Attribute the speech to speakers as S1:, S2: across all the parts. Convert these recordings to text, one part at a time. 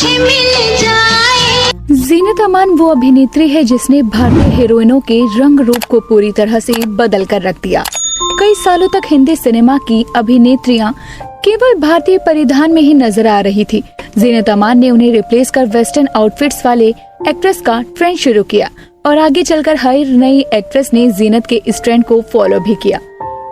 S1: मुझे मिल जाए।
S2: जीनत अमान वो अभिनेत्री है जिसने भारतीय हीरोइनों के रंग रूप को पूरी तरह से बदल कर रख दिया। कई सालों तक हिंदी सिनेमा की अभिनेत्रियां केवल भारतीय परिधान में ही नजर आ रही थी। जीनत अमान ने उन्हें रिप्लेस कर वेस्टर्न आउटफिट्स वाले एक्ट्रेस का ट्रेंड शुरू किया और आगे चलकर हर नई एक्ट्रेस ने जीनत के इस ट्रेंड को फॉलो भी किया।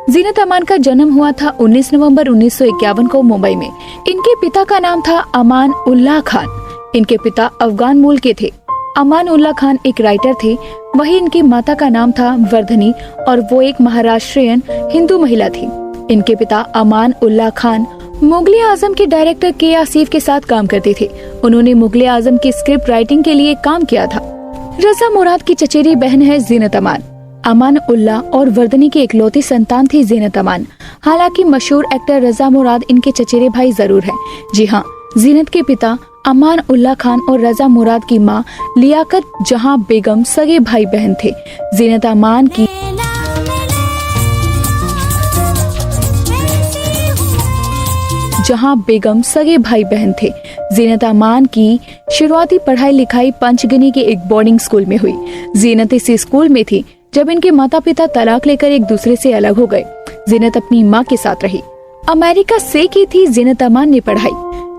S2: जीनत अमान का जन्म हुआ था 19 नवंबर 1951 को मुंबई में। इनके पिता का नाम था अमान उल्लाह खान। इनके पिता अफगान मूल के थे। अमान उल्लाह खान एक राइटर थे। वही इनकी माता का नाम था वर्धनी और वो एक महाराष्ट्रियन हिंदू महिला थी। इनके पिता अमान उल्लाह खान मुगले आजम के डायरेक्टर के आसिफ के साथ काम करते थे। उन्होंने मुगले आजम की स्क्रिप्ट राइटिंग के लिए काम किया था। रजा मुराद की चचेरी बहन है जीनत अमान। अमान उल्लाह और वर्धनी की इकलौती संतान थी जीनत अमान। हालांकि मशहूर एक्टर रजा मुराद इनके चचेरे भाई जरूर हैं। जी हाँ, जीनत के पिता अमान उल्लाह खान और रजा मुराद की मां लियाकत जहां बेगम सगे भाई बहन थे। जीनत अमान की जीनत अमान की शुरुआती पढ़ाई लिखाई पंचगनी के एक बोर्डिंग स्कूल में हुई। जीनत इसी स्कूल में थी जब इनके माता पिता तलाक लेकर एक दूसरे से अलग हो गए। जीनत अपनी माँ के साथ रही। अमेरिका से की थी जीनत अमान ने पढ़ाई।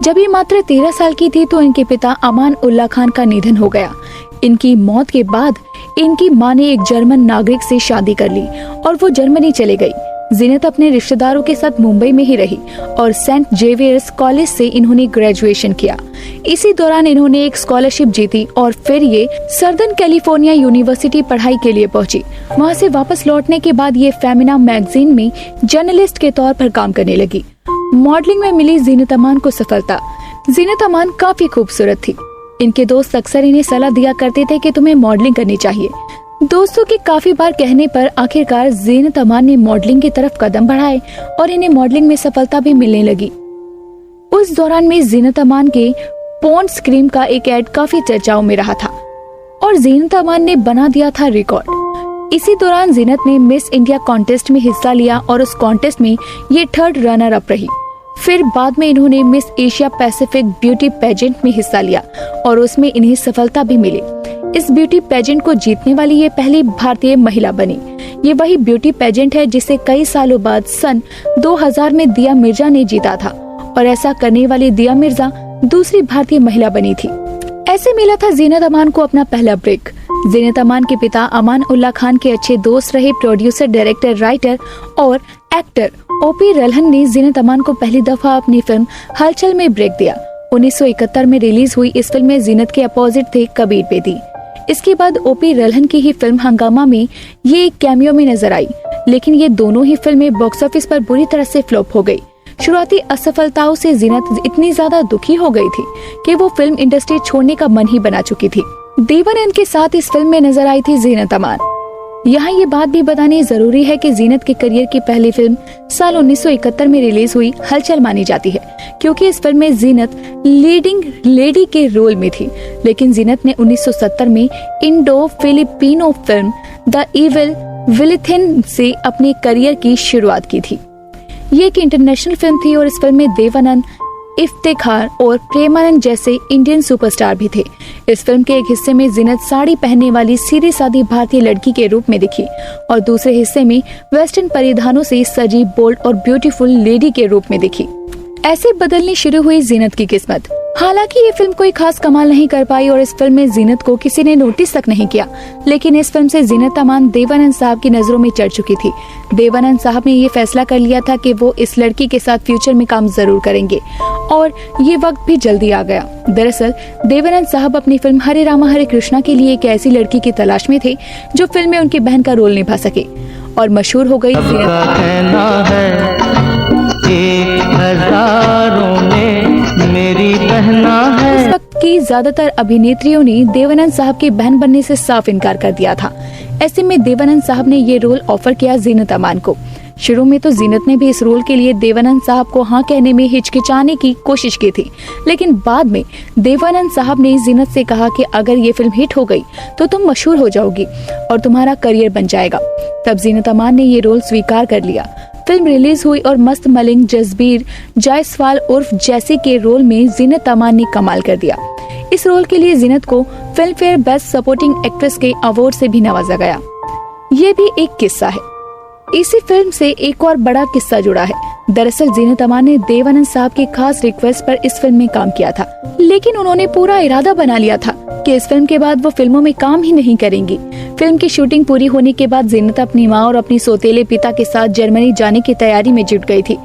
S2: जब ये मात्र 13 साल की थी तो इनके पिता अमान उल्लाह खान का निधन हो गया। इनकी मौत के बाद इनकी माँ ने एक जर्मन नागरिक से शादी कर ली और वो जर्मनी चले गई। जीनत अपने रिश्तेदारों के साथ मुंबई में ही रही और सेंट जेवियर्स कॉलेज से इन्होंने ग्रेजुएशन किया। इसी दौरान इन्होंने एक स्कॉलरशिप जीती और फिर ये सर्दर्न कैलिफोर्निया यूनिवर्सिटी पढ़ाई के लिए पहुंची। वहां से वापस लौटने के बाद ये फेमिना मैगजीन में जर्नलिस्ट के तौर पर काम करने लगी। मॉडलिंग में मिली जीनत अमान को सफलता। जीनत अमान काफी खूबसूरत थी। इनके दोस्त अक्सर इन्हें सलाह दिया करते थे कि तुम्हें मॉडलिंग करनी चाहिए। दोस्तों के काफी बार कहने पर आखिरकार जीनत अमान ने मॉडलिंग की तरफ कदम बढ़ाए और इन्हें मॉडलिंग में सफलता भी मिलने लगी। उस दौरान में जीनत अमान के पॉन्ड्स क्रीम का एक ऐड काफी चर्चाओं में रहा था और जीनत अमान ने बना दिया था रिकॉर्ड। इसी दौरान जीनत ने मिस इंडिया कॉन्टेस्ट में हिस्सा लिया और उस कॉन्टेस्ट में ये 3rd रनर अप रही। फिर बाद में इन्होंने Miss Asia Pacific beauty pageant में हिस्सा लिया और उसमें इन्हें सफलता भी मिली। इस ब्यूटी पेजेंट को जीतने वाली ये पहली भारतीय महिला बनी। ये वही ब्यूटी पेजेंट है जिसे कई सालों बाद सन 2000 में दिया मिर्जा ने जीता था और ऐसा करने वाली दिया मिर्जा दूसरी भारतीय महिला बनी थी। ऐसे मिला था जीनत अमान को अपना पहला ब्रेक। जीनत अमान के पिता अमान उल्लाह खान के अच्छे दोस्त रहे प्रोड्यूसर, डायरेक्टर, राइटर और एक्टर ओपी रल्हन ने जीनत अमान को पहली दफा अपनी फिल्म हलचल में ब्रेक दिया। 1971 में रिलीज हुई इस फिल्म में जीनत के अपोजिट थे कबीर बेदी। इसके बाद ओपी रल्हन की ही फिल्म हंगामा में ये एक कैमियो में नजर आई, लेकिन ये दोनों ही फिल्में बॉक्स ऑफिस पर बुरी तरह से फ्लॉप हो गई। शुरुआती असफलताओं से जीनत इतनी ज्यादा दुखी हो गई थी कि वो फिल्म इंडस्ट्री छोड़ने का मन ही बना चुकी थी। देवानंद के साथ इस फिल्म में नजर आई थी जीनत अमान। यहाँ ये बात भी बतानी जरूरी है कि जीनत के करियर की पहली फिल्म साल 1971 में रिलीज हुई हलचल मानी जाती है, क्योंकि इस फिल्म में जीनत लीडिंग लेडी के रोल में थी। लेकिन जीनत ने 1970 में Indo Filipino film the evil within से अपने करियर की शुरुआत की थी। ये एक इंटरनेशनल फिल्म थी और इस फिल्म में देवानंद, इफ्तिखार और प्रेमानंद जैसे इंडियन सुपरस्टार भी थे। इस फिल्म के एक हिस्से में जीनत साड़ी पहनने वाली सीधी सादी भारतीय लड़की के रूप में दिखी और दूसरे हिस्से में वेस्टर्न परिधानों से सजी बोल्ड और ब्यूटीफुल लेडी के रूप में दिखी। ऐसे बदलनी शुरू हुई जीनत की किस्मत। हालांकि ये फिल्म कोई खास कमाल नहीं कर पाई और इस फिल्म में जीनत को किसी ने नोटिस तक नहीं किया, लेकिन इस फिल्म से जीनत अमान देवानंद साहब की नजरों में चढ़ चुकी थी। देवानंद साहब ने ये फैसला कर लिया था कि वो इस लड़की के साथ फ्यूचर में काम जरूर करेंगे और ये वक्त भी जल्दी आ गया। दरअसल देवानंद साहब अपनी फिल्म हरे रामा हरे कृष्णा के लिए एक ऐसी लड़की की तलाश में थे जो फिल्म में उनकी बहन का रोल निभा सके और मशहूर हो गई
S3: मेरी बहना है।
S2: उस वक्त की ज्यादातर अभिनेत्रियों ने देवानंद साहब की बहन बनने से साफ इनकार कर दिया था। ऐसे में देवानंद साहब ने ये रोल ऑफर किया जीनत अमान को। शुरू में तो जीनत ने भी इस रोल के लिए देवानंद साहब को हाँ कहने में हिचकिचाने की कोशिश की थी, लेकिन बाद में देवानंद साहब ने जीनत से कहा कि अगर ये फिल्म हिट हो गई तो तुम मशहूर हो जाओगी और तुम्हारा करियर बन जाएगा। तब जीनत अमान ने ये रोल स्वीकार कर लिया। फिल्म रिलीज हुई और मस्त मलिंग जसबीर जायसवाल उर्फ जैसी के रोल में जीनत अमान ने कमाल कर दिया। इस रोल के लिए जीनत को film fair best supporting actress के अवार्ड से भी नवाजा गया। ये भी एक किस्सा है। इसी फिल्म से एक और बड़ा किस्सा जुड़ा है। दरअसल जीनत अमान ने देव आनंद साहब की खास रिक्वेस्ट पर इस फिल्म में काम किया था, लेकिन उन्होंने पूरा इरादा बना लिया था कि इस फिल्म के बाद वो फिल्मों में काम ही नहीं करेंगी। फिल्म की शूटिंग पूरी होने के बाद जीनत अपनी माँ और अपनी सौतेले पिता के साथ जर्मनी जाने की तैयारी में जुट गई थी।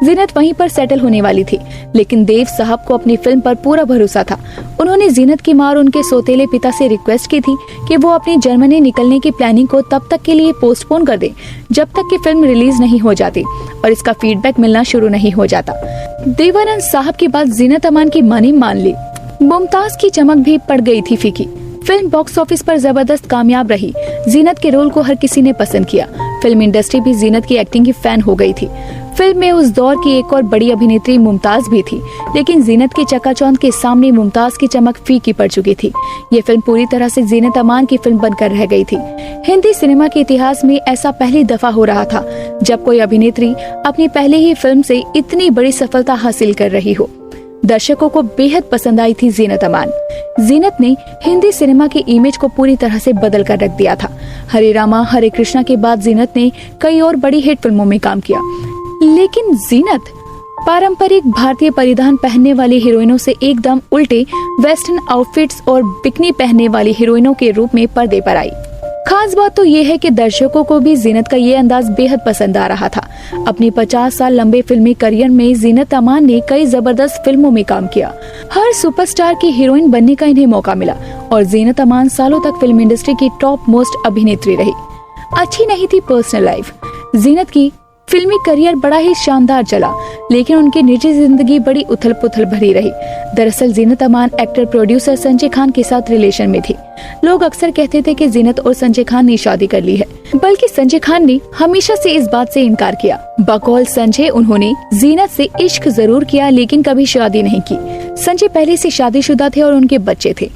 S2: जीनत वहीं पर सेटल होने वाली थी, लेकिन देव साहब को अपनी फिल्म पर पूरा भरोसा था। उन्होंने जीनत की माँ और उनके सौतेले पिता से रिक्वेस्ट की थी कि वो अपनी जर्मनी निकलने की प्लानिंग को तब तक के लिए पोस्टपोन कर दे जब तक कि फिल्म रिलीज नहीं हो जाती और इसका फीडबैक मिलना शुरू नहीं हो जाता। देवानंद साहब की बात जीनत अमान की मानी मान ली। मुमताज की चमक भी पड़ गई थी फीकी। फिल्म बॉक्स ऑफिस पर जबरदस्त कामयाब रही। जीनत के रोल को हर किसी ने पसंद किया। फिल्म इंडस्ट्री भी जीनत की एक्टिंग की फैन हो गई थी। फिल्म में उस दौर की एक और बड़ी अभिनेत्री मुमताज भी थी, लेकिन जीनत की चकाचौंध के सामने मुमताज की चमक फीकी पड़ चुकी थी। ये फिल्म पूरी तरह से जीनत अमान की फिल्म बनकर रह गई थी। हिंदी सिनेमा के इतिहास में ऐसा पहली दफा हो रहा था जब कोई अभिनेत्री अपनी पहले ही फिल्म से इतनी बड़ी सफलता हासिल कर रही हो। दर्शकों को बेहद पसंद आई थी जीनत अमान। जीनत ने हिंदी सिनेमा की इमेज को पूरी तरह से बदल कर रख दिया था। हरे रामा हरे कृष्णा के बाद जीनत ने कई और बड़ी हिट फिल्मों में काम किया, लेकिन जीनत पारंपरिक भारतीय परिधान पहनने वाली हीरोइनों से एकदम उल्टे वेस्टर्न आउटफिट्स और बिकनी पहनने वाली हीरोइनों के रूप में पर्दे पर आई। खास बात तो ये है कि दर्शकों को भी जीनत का ये अंदाज बेहद पसंद आ रहा था। अपनी 50 साल लंबे फिल्मी करियर में जीनत अमान ने कई जबरदस्त फिल्मों में काम किया। हर सुपरस्टार की हीरोइन बनने का इन्हें मौका मिला और जीनत अमान सालों तक फिल्म इंडस्ट्री की टॉप मोस्ट अभिनेत्री रही। अच्छी नहीं थी पर्सनल लाइफ। जीनत की फिल्मी करियर बड़ा ही शानदार चला, लेकिन उनकी निजी जिंदगी बड़ी उथल पुथल भरी रही। दरअसल जीनत अमान एक्टर प्रोड्यूसर संजय खान के साथ रिलेशन में थी। लोग अक्सर कहते थे कि जीनत और संजय खान ने शादी कर ली है, बल्कि संजय खान ने हमेशा से इस बात से इनकार किया। बकौल संजय उन्होंने जीनत से इश्क जरूर किया, लेकिन कभी शादी नहीं की। संजय पहले से शादीशुदा थे और उनके बच्चे थे।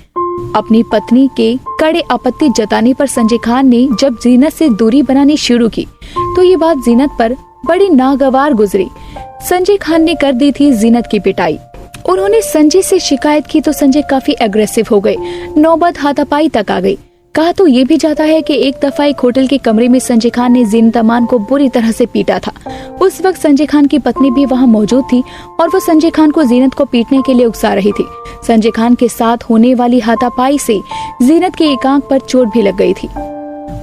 S2: अपनी पत्नी के कड़े आपत्ति जताने पर संजय खान ने जब जीनत से दूरी बनानी शुरू की तो ये बात जीनत पर बड़ी नागवार गुजरी। संजय खान ने कर दी थी जीनत की पिटाई। उन्होंने संजय से शिकायत की तो संजय काफी एग्रेसिव हो गए। नौबत हाथापाई तक आ गई। कहा तो ये भी जाता है कि एक दफा एक होटल के कमरे में संजय खान ने जीनत अमान को बुरी तरह से पीटा था। उस वक्त संजय खान की पत्नी भी वहाँ मौजूद थी और वो संजय खान को जीनत को पीटने के लिए उकसा रही थी। संजय खान के साथ होने वाली हाथापाई से जीनत के एक आंख पर चोट भी लग गई थी।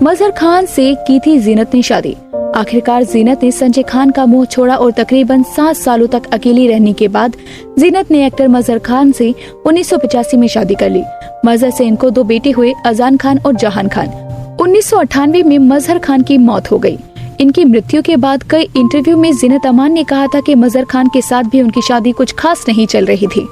S2: मजहर खान से की थी जीनत ने शादी। आखिरकार जीनत ने संजय खान का मुंह छोड़ा और तकरीबन 7 सालों तक अकेली रहने के बाद जीनत ने एक्टर मजहर खान से 1985 में शादी कर ली। मजहर से इनको 2 बेटे हुए, अजान खान और जहान खान। 1998 में मजहर खान की मौत हो गई। इनकी मृत्यु के बाद कई इंटरव्यू में जीनत अमान ने कहा था कि मजहर खान के साथ भी उनकी शादी कुछ खास नहीं चल रही थी।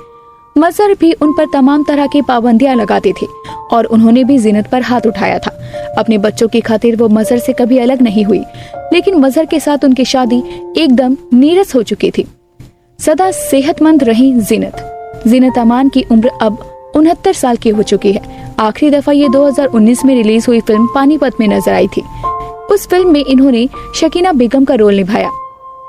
S2: मजहर भी उन पर तमाम तरह की पाबंदियां लगाते थे और उन्होंने भी जीनत पर हाथ उठाया था। अपने बच्चों की खातिर वो मजहर से कभी अलग नहीं हुई, लेकिन मजहर के साथ उनकी शादी एकदम नीरस हो चुकी थी। सदा सेहतमंद रही जीनत। जीनत अमान की उम्र अब 69 साल की हो चुकी है। आखिरी दफा ये 2019 में रिलीज हुई फिल्म पानीपत में नजर आई थी। उस फिल्म में इन्होंने शकीना बेगम का रोल निभाया।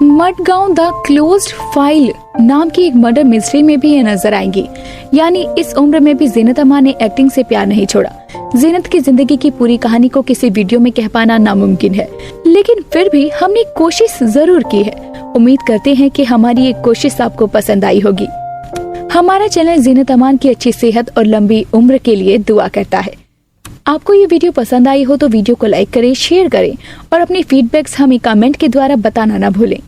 S2: मडगांव द क्लोज्ड फाइल नाम की एक मर्डर मिस्ट्री में भी ये नजर आएंगी। यानी इस उम्र में भी जीनत अमान ने एक्टिंग से प्यार नहीं छोड़ा। जीनत की जिंदगी की पूरी कहानी को किसी वीडियो में कह पाना नामुमकिन है, लेकिन फिर भी हमने कोशिश जरूर की है। उम्मीद करते हैं कि हमारी ये कोशिश आपको पसंद आई होगी। हमारा चैनल जीनत अमान की अच्छी सेहत और लंबी उम्र के लिए दुआ करता है। आपको ये वीडियो पसंद आई हो तो वीडियो को लाइक करें, शेयर करें और अपनी फीडबैक्स हमें कमेंट के द्वारा बताना ना भूलें।